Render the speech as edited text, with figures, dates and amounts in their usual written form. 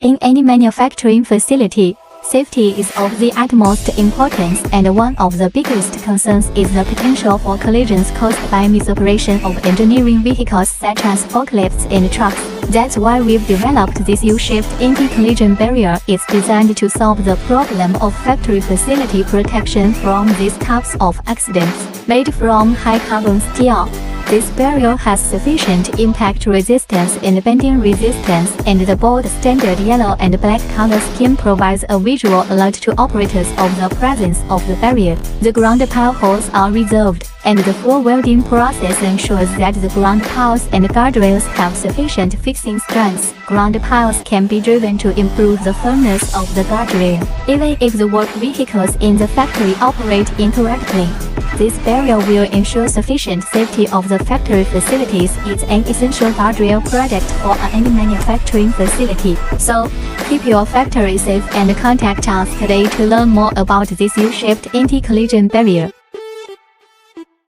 In any manufacturing facility, safety is of the utmost importance, and one of the biggest concerns is the potential for collisions caused by misoperation of engineering vehicles such as forklifts and trucks. That's why we've developed this U-shaped anti-collision barrier. It's designed to solve the problem of factory facility protection from these types of accidents. Made from high-carbon steel, this barrier has sufficient impact resistance and bending resistance, and the bold standard yellow and black color scheme provides a visual alert to operators of the presence of the barrier. The ground pile holes are reserved, and the full welding process ensures that the ground piles and guardrails have sufficient fixing strength. Ground piles can be driven to improve the firmness of the guardrail, even if the work vehicles in the factory operate incorrectly. This barrier will ensure sufficient safety of the factory facilities. It's an essential guardrail product for any manufacturing facility. So, keep your factory safe and contact us today to learn more about this U-shaped anti-collision barrier.